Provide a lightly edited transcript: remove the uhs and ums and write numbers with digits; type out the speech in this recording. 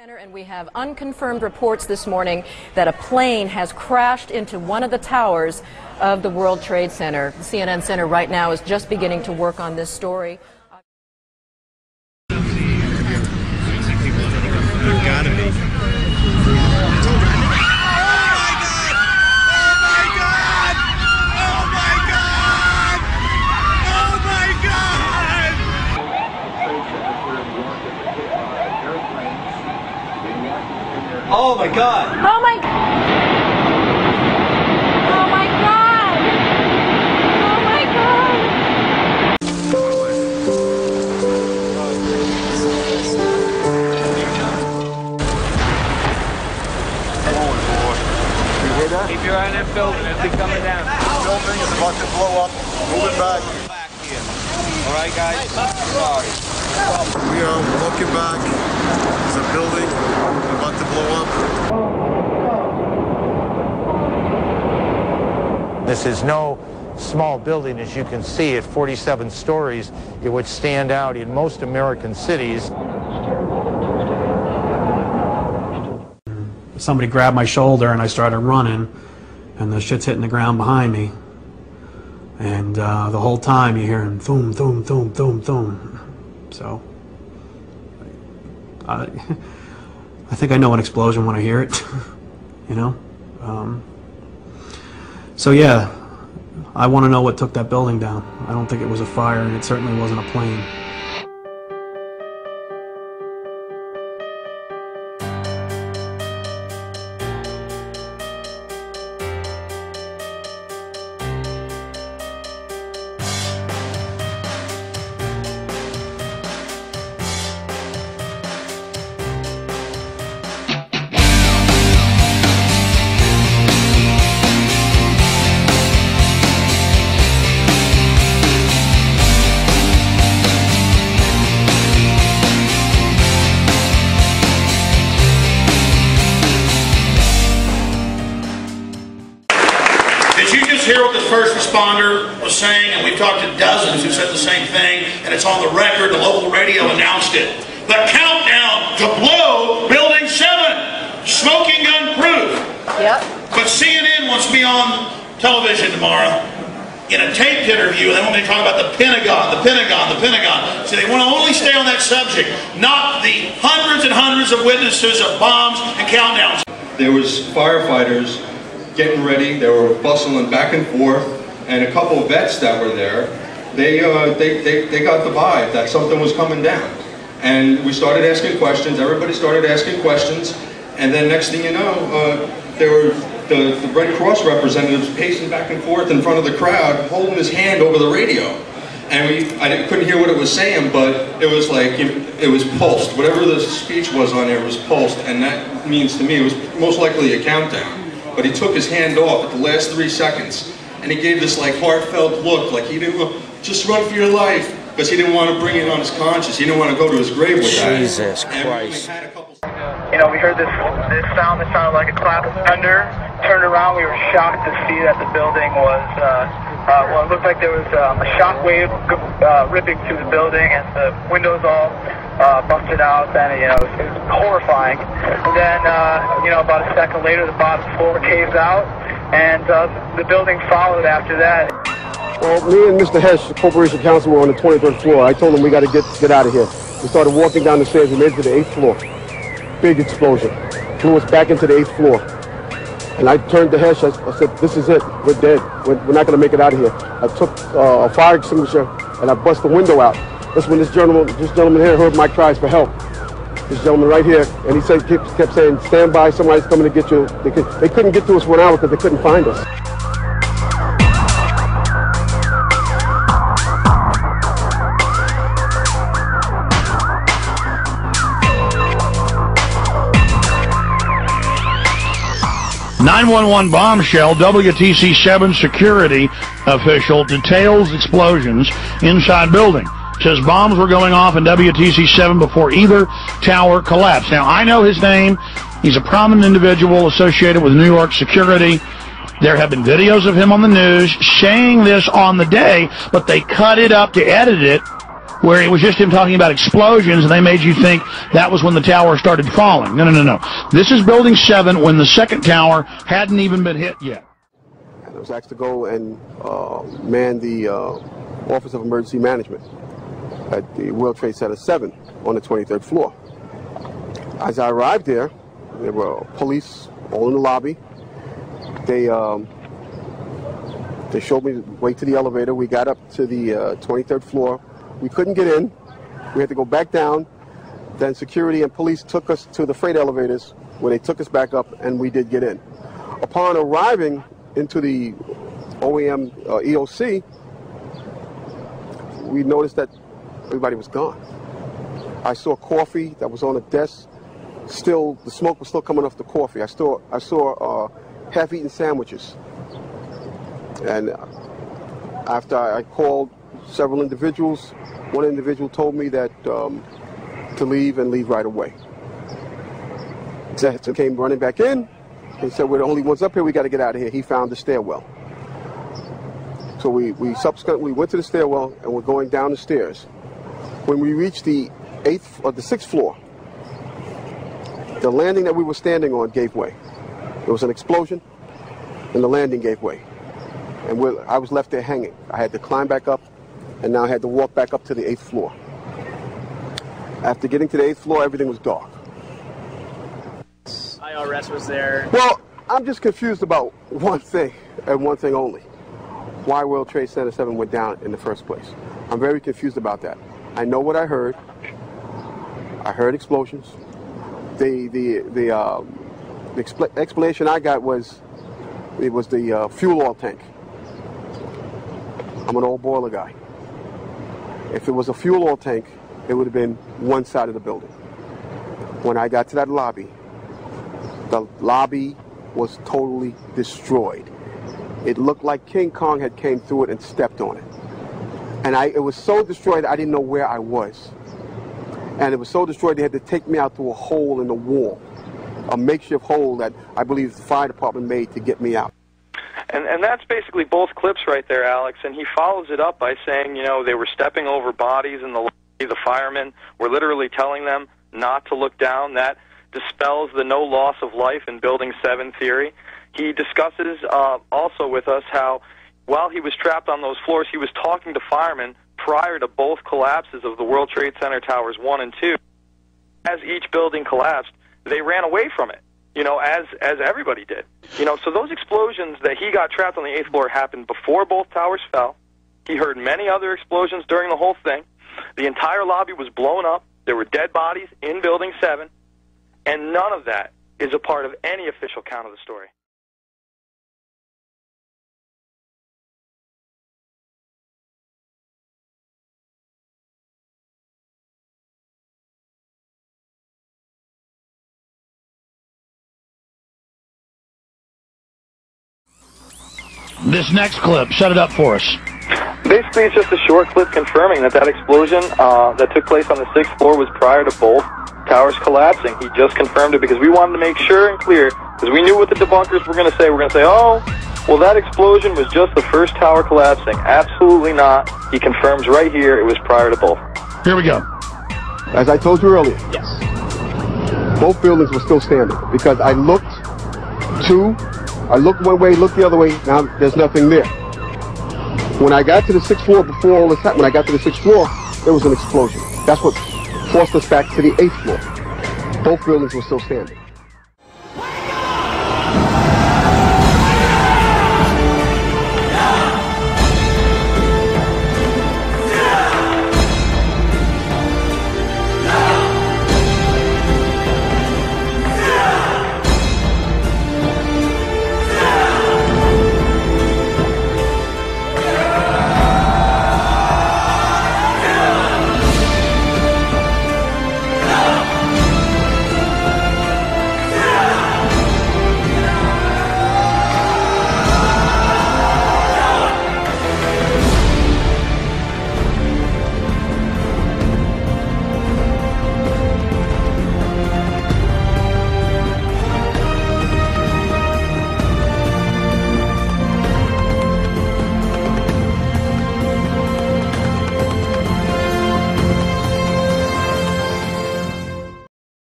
And we have unconfirmed reports this morning that a plane has crashed into one of the towers of the World Trade Center. The CNN Center right now is just beginning to work on this story. Gotta be. Oh my God! Oh my God! Oh my God! Oh my God! You hear that? Keep your eye on that building. It'll be coming down. Building is about to blow up. Moving back. All right, guys. Sorry. We are looking back. There's a building about to blow up. This is no small building, as you can see, at 47 stories. It would stand out in most American cities. Somebody grabbed my shoulder and I started running, and the shit's hitting the ground behind me. And the whole time you're hearing thum, thum, thum, thum, thum. So I think I know an explosion when I hear it, you know. So yeah, I want to know what took that building down. I don't think it was a fire, and it certainly wasn't a plane. Did you just hear what the first responder was saying? And we've talked to dozens who said the same thing, and it's on the record. The local radio announced it. The countdown to blow Building 7, smoking gun proof. Yep. But CNN wants to be on television tomorrow in a taped interview, and they want me to talk about the Pentagon, the Pentagon, the Pentagon. So they want to only stay on that subject, not the hundreds and hundreds of witnesses of bombs and countdowns. There was firefighters getting ready. They were bustling back and forth, and a couple of vets that were there, they got the vibe that something was coming down. And we started asking questions. Everybody started asking questions, and then next thing you know, there were the Red Cross representatives pacing back and forth in front of the crowd, holding his hand over the radio. And I couldn't hear what it was saying, but it was like, it was pulsed. Whatever the speech was on there was pulsed, and that means to me it was most likely a countdown. But he took his hand off at the last 3 seconds, and he gave this like heartfelt look, like he didn't just run for your life, because he didn't want to bring it on his conscience. He didn't want to go to his grave with that. Jesus Christ. You know, we heard this sound that sounded like a clap of thunder. Turned around, we were shocked to see that the building was, well, it looked like there was a shock wave ripping through the building, and the windows all busted out, and you know, it was horrifying. And then, you know, about a second later, the bottom floor caves out, and the building followed after that. Well, me and Mr. Hesh, the corporation counsel, were on the 23rd floor. I told him we got to get out of here. We started walking down the stairs. We made it to the 8th floor. Big explosion. Flew us back into the 8th floor. And I turned to Hesh. I said, "This is it. We're dead. We're not going to make it out of here." I took a fire extinguisher and I bust the window out. That's when this gentleman here heard my cries for help. This gentleman right here, and he said, kept saying, "Stand by, somebody's coming to get you." They couldn't get to us for an hour because they couldn't find us. .911 bombshell. WTC7 security official details explosions inside building. Says bombs were going off in WTC7 before either tower collapsed. Now, I know his name. He's a prominent individual associated with New York security. There have been videos of him on the news saying this on the day, but they cut it up to edit it where it was just him talking about explosions, and they made you think that was when the tower started falling. No, no, no, no. This is Building 7 when the second tower hadn't even been hit yet. I was asked to go and man the Office of Emergency Management at the World Trade Center 7 on the 23rd floor. As I arrived there were police all in the lobby. They showed me the way to the elevator. We got up to the 23rd floor. We couldn't get in. We had to go back down. Then security and police took us to the freight elevators where they took us back up, and we did get in. Upon arriving into the OEM EOC, we noticed that everybody was gone. I saw coffee that was on a desk. Still, the smoke was still coming off the coffee. I saw half-eaten sandwiches. And after I called several individuals, one individual told me that to leave and leave right away. So I came running back in. He said, we're the only ones up here. We got to get out of here. He found the stairwell. So we subsequently went to the stairwell and we're going down the stairs. When we reached the 6th floor, the landing that we were standing on gave way. There was an explosion and the landing gave way. And I was left there hanging. I had to climb back up, and now I had to walk back up to the 8th floor. After getting to the 8th floor, everything was dark. IRS was there. Well, I'm just confused about one thing, and one thing only. Why World Trade Center 7 went down in the first place. I'm very confused about that. I know what I heard. I heard explosions. The explanation I got was it was the fuel oil tank. I'm an old boiler guy. If it was a fuel oil tank, it would have been one side of the building. When I got to that lobby, the lobby was totally destroyed. It looked like King Kong had came through it and stepped on it. And it was so destroyed I didn't know where I was. And it was so destroyed they had to take me out through a hole in the wall, a makeshift hole that I believe the fire department made to get me out. And that's basically both clips right there, Alex. And he follows it up by saying, you know, they were stepping over bodies in the lobby. The firemen were literally telling them not to look down. That dispels the no loss of life in Building 7 theory. He discusses also with us how while he was trapped on those floors, he was talking to firemen prior to both collapses of the World Trade Center Towers 1 and 2. As each building collapsed, they ran away from it, you know, as everybody did. You know, so those explosions that he got trapped on the 8th floor happened before both towers fell. He heard many other explosions during the whole thing. The entire lobby was blown up. There were dead bodies in Building 7. And none of that is a part of any official count of the story. This next clip, set it up for us. Basically, it's just a short clip confirming that explosion that took place on the 6th floor was prior to both towers collapsing. He just confirmed it because we wanted to make sure and clear, because we knew what the debunkers were going to say. We're going to say, oh, well, that explosion was just the first tower collapsing. Absolutely not. He confirms right here it was prior to both. Here we go. As I told you earlier, Yes. both buildings were still standing because I looked one way, looked the other way, now there's nothing there. When I got to the 6th floor, before all this happened, when I got to the 6th floor, there was an explosion. That's what forced us back to the 8th floor. Both buildings were still standing.